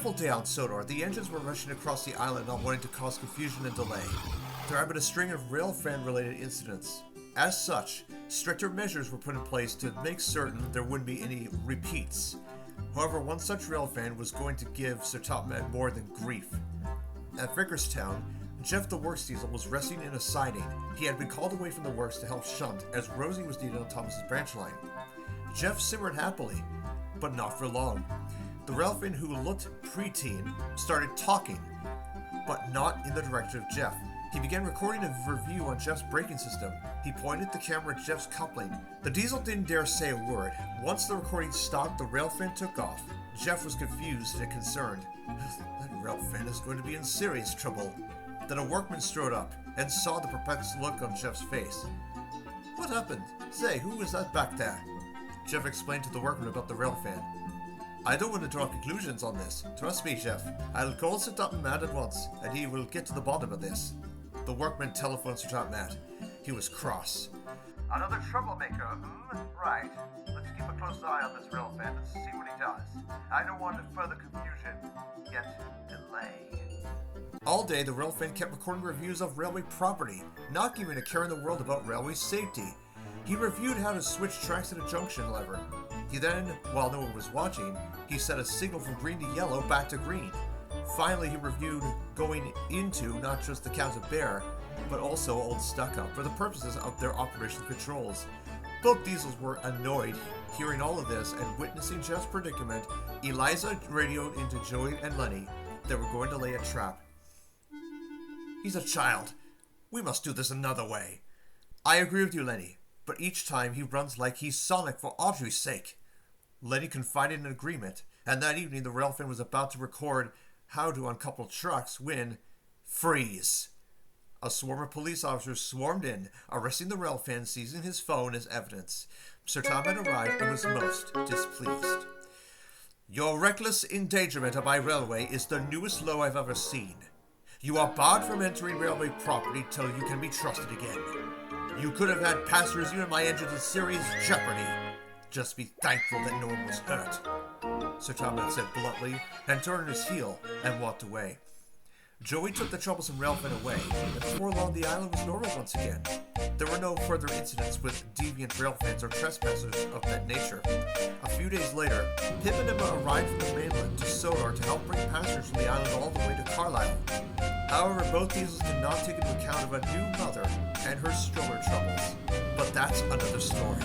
eventful day on Sodor. The engines were rushing across the island, not wanting to cause confusion and delay. There had been a string of Railfan-related incidents. As such, stricter measures were put in place to make certain there wouldn't be any repeats. However, one such Railfan was going to give Sir Topham Hatt more than grief. At Vickerstown, Jeff the Works Diesel was resting in a siding. He had been called away from the works to help shunt, as Rosie was needed on Thomas's branch line. Jeff simmered happily, but not for long. The Railfan, who looked preteen, started talking, but not in the direction of Jeff. He began recording a review on Jeff's braking system. He pointed the camera at Jeff's coupling. The diesel didn't dare say a word. Once the recording stopped, the Railfan took off. Jeff was confused and concerned. That Railfan is going to be in serious trouble. Then a workman strode up and saw the perplexed look on Jeff's face. What happened? Say, who was that back there? Jeff explained to the workman about the Railfan. I don't want to draw conclusions on this. Trust me, Jeff. I'll call Sir Topham Hatt at once, and he will get to the bottom of this. The workman telephoned Sir Topham Hatt. He was cross. Another troublemaker, Right. Let's keep a close eye on this Railfan and see what he does. I don't want further confusion, yet delay. All day, the Railfan kept recording reviews of railway property, not giving a care in the world about railway safety. He reviewed how to switch tracks at a junction lever. He then, while no one was watching, he set a signal from green to yellow back to green. Finally, he reviewed going into not just the Cows of Bear, but also Old Stuckup for the purposes of their operation controls. Both diesels were annoyed hearing all of this and witnessing Jeff's predicament. Eliza radioed into Joey and Lenny that were going to lay a trap. He's a child. We must do this another way. I agree with you, Lenny, but each time he runs like he's Sonic for Audrey's sake. Lenny confided in agreement, and that evening the Railfan was about to record how to uncouple trucks when... freeze! A swarm of police officers swarmed in, arresting the Railfan, seizing his phone as evidence. Sir Topham had arrived and was most displeased. Your reckless endangerment of my railway is the newest low I've ever seen. You are barred from entering railway property till you can be trusted again. You could have had passengers and my engines in serious jeopardy. Just be thankful that no one was hurt. Sir Topham Hatt said bluntly, and turned on his heel and walked away. Joey took the troublesome Railfan away, and before long the island was normal once again. There were no further incidents with deviant Railfans or trespassers of that nature. A few days later, Pip and Emma arrived from the mainland to Sodor to help bring passengers from the island all the way to Carlisle. However, both diesels did not take into account of a new mother and her stroller troubles. But that's another story.